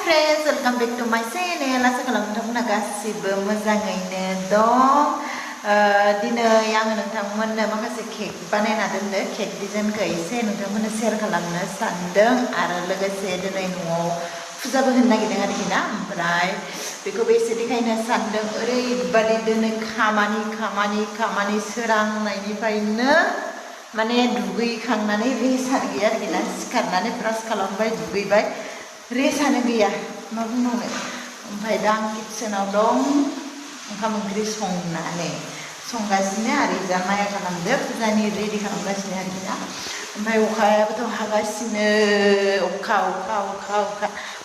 friends, welcome back to my channel. Asa kalau nonton gasibo मोजाङैनो dong. दिनै आङो नोंथांमोननो माखासे केक बानायना दोनदो केक डिजाइनखौ एसे नोंथांमोननो शेयार खालामनो सानदों आरो लोगोसे दिनै न'आव फुजाबो होनो नागिरदों आरोखि ना ओमफ्राय बेखौबो एसे देखायनो सानदों ओरैबादि दिनै खामानि सोरांनायनिफ्रायनो माने दुगैखांनानै रेसानो गैया आरोखि ना सिखारनानै ब्रास खालामबाय दुगैबाय रेसानो गैया मा बुंबावनो ओमफ्राय दा आं किटचेनाव दं ओंखाम ओंख्रि संगासिनो आरो जा माया खालामदो फुजानि रेडि खालामगासिनो आरोखि ना ओमफ्राय अखायाबोथ' हागासिनो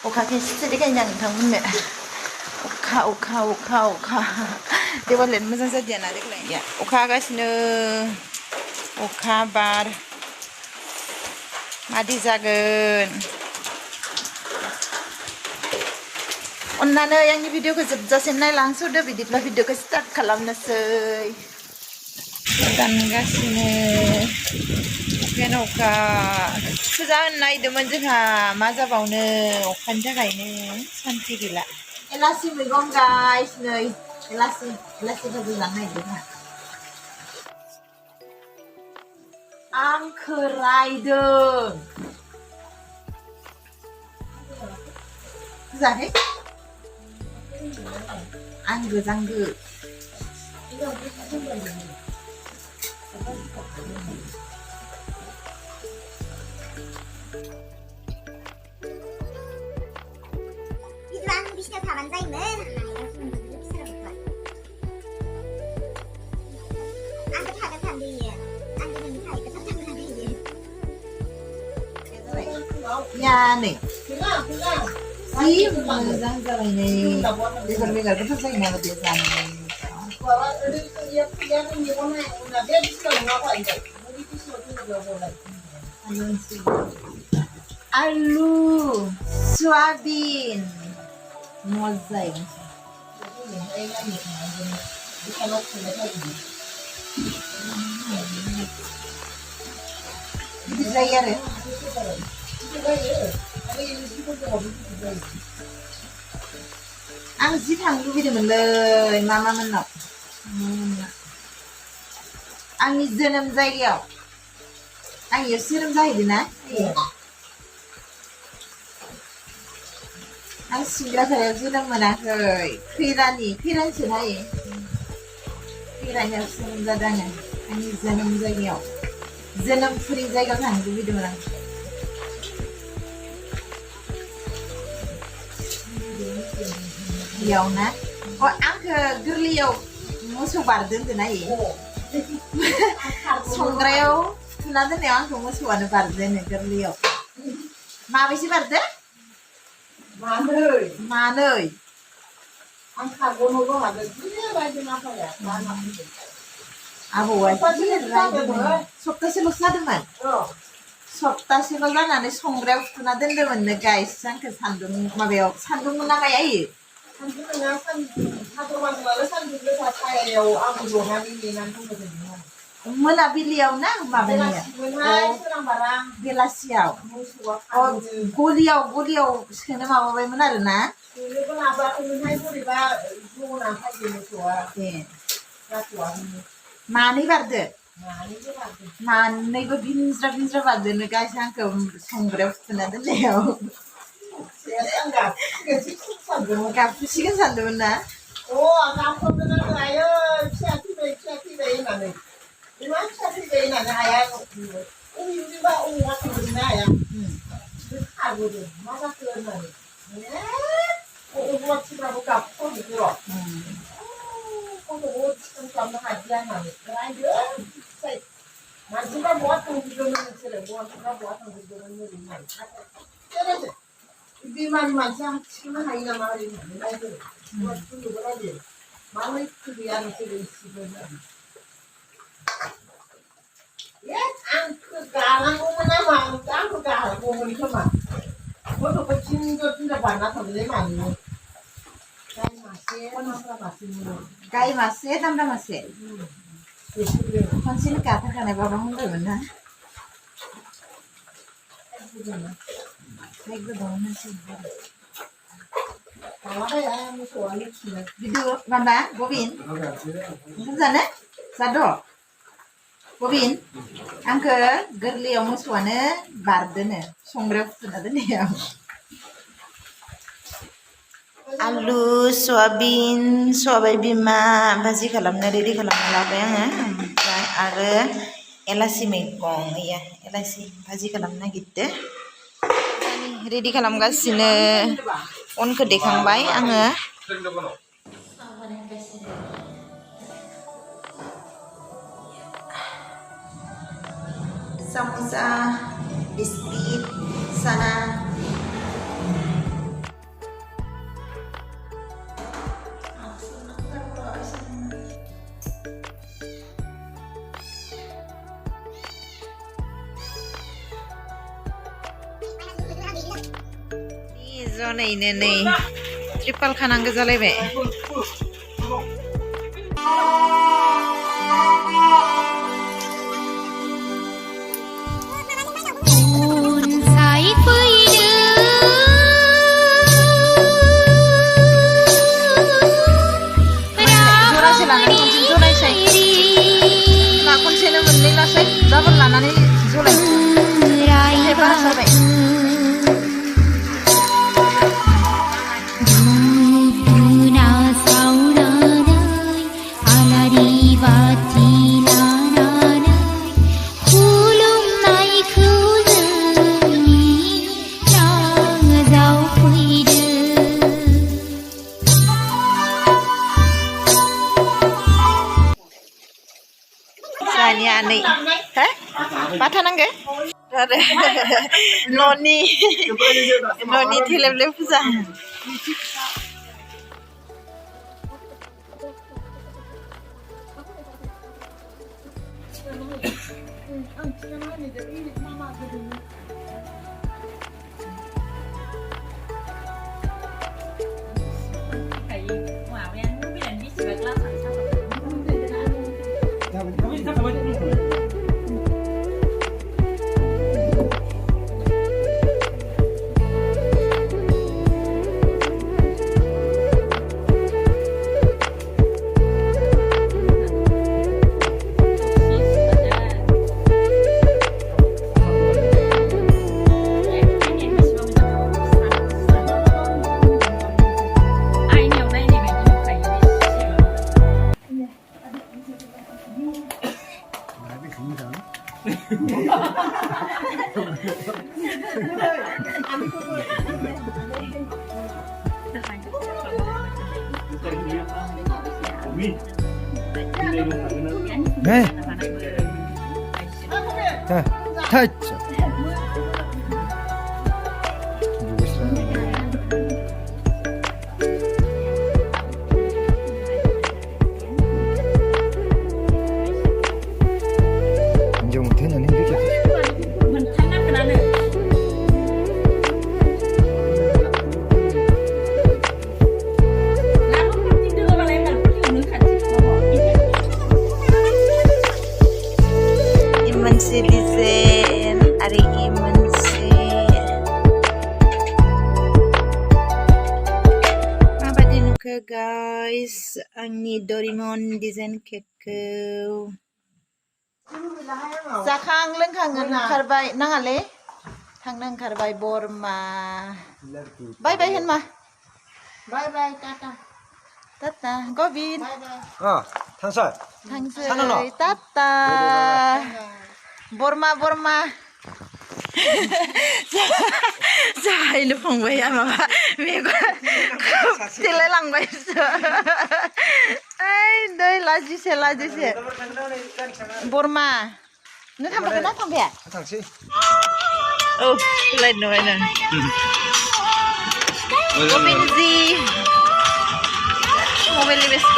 अखाखौ एसे देखायनो आं नोंथांमोननो अखा देवालाय मोजां जादिया ना देग्लाय अखा हागासिनो अखा बार मादि जागोन अन्नानै आंनि भिडिअखौ जोबजासिम नायलांसोदो बिदिब्ला भिडिअखौ स्टार्ट खालामनोसै दानगासिनो अखायानो अखा फुजा होनो नागिरदोंमोन जोंहा मा जाबावनो अखानि थाखायनो सान्थि गैला एलासि मैगं गाइस नै एलासि भाजि जानो नागिरदों आं खोरायदों जायाखै आंगो जांगो 이거랑 미시가 다 앉아있는 안그 다가탄데 안그는 다 이거 잡잡하네 nhà này xí mà răng ra này này bây giờ cái thức dậy này là tiền sản này alu soybean mozaik bisa ya deh आं जि थांनो लुबैदोंमोनलै मा मोननाव आंनि जोनोम जायगायाव आं इयाव जोनोम जाहैदों ना आं सिंग्राफोराव जोनोम मोनाखै खैरानिसो नायो खैरानियाव जोनोम जादों आङो आंनि जोनोम जायगायाव जोनोमफुरि जायगायाव थांनो लुबैदोंमोन आं याव ना आंखौ गोरलैयाव मोसौ बारदों होनदोंना संग्रायाव थुना दोननायाव आंखौ मोसौआनो बारदों गोरलैयाव माबैसे बारदो मानै आं खागनोबो हादों आबौआ सप्तासेल'सो जादोंमोन सप्तासेल' जानानै संग्रायाव थुना दोन्दोंमोननो गाइस आंखौ माबायाव सान्दुंमोन ना माया मोनाबिलियाव ना माबानिया बेलासियाव गलियाव सोनो माबाबायमोन आरो ना मानै बारदो मानैबो बिनज्रा बारदोनो गाइस आंखौ संग्रायाव थुना दोननायाव गाबसिगोन सानदोंमोन ना बिमानि मानसिया थिखोनो हायो नामा ओरैनो माबोरै गैया नोंसोरो आंखौ गालांगौमोन ना आंखौ गालांगौमोन खोमा गथ'खौ थिनजा बारना थांलाय मानो गाय मासे दामब्रा मासे खनसेनो गाथारखानाय बाबा होनबायमोन ना Like the bonus is good. Video mana? Bobin. Sana? Sado. Bobin. Angke gerliau musuhane bardene. Songrek sunade niam. Alu, soyabean, soyabai bima, भाजी खालामनो रेडि खालामना लाबाय आङो ओमफ्राय आरो एलासि मैगं या एलासि भाजी खालामनो नागिरदो रेडि खालामगासिनो अनखौ देखांबाय आङो samosa biskuit sana ज'नैनो नै ट्रिपाल खानांगौ जालायबाय जरासे लानानै खनसे जरायसै ना खनसेनो मोननै लासै डाबल लानानै जलायसै बारा जाबाय Ani, hah? Patah nangge? Noni tilep puza. 네. 자, 타이트. 누구 있어요? 이제 못해는 힘들겠지. Desain hari ini maafkan nuka guys ani Doraemon desain cake zakang lengkang oंखारबाय नाङाले थांनो ओंखारबाय बरमा बाय बाय होन मा बाय बाय टाटा टाटा गबिन 탄살. थांसै टाटा बरमा जाहैनो फंबाय माबा मेगन खोबथेलाय लांबायसो ओइ दै लाजिसे बरमा नों थांफाखै ना थांफाया थांसै औ लाइन नुबायनो गबिनजि मबाइलनि बेस्थ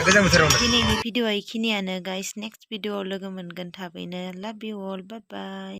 दिनैनि भिडिअ'आ इखिनियानो गाइस नेक्स्ट भिडिअ'आव लोगो मोनगोन थाबैनो लाभ इउ अल बाय बाय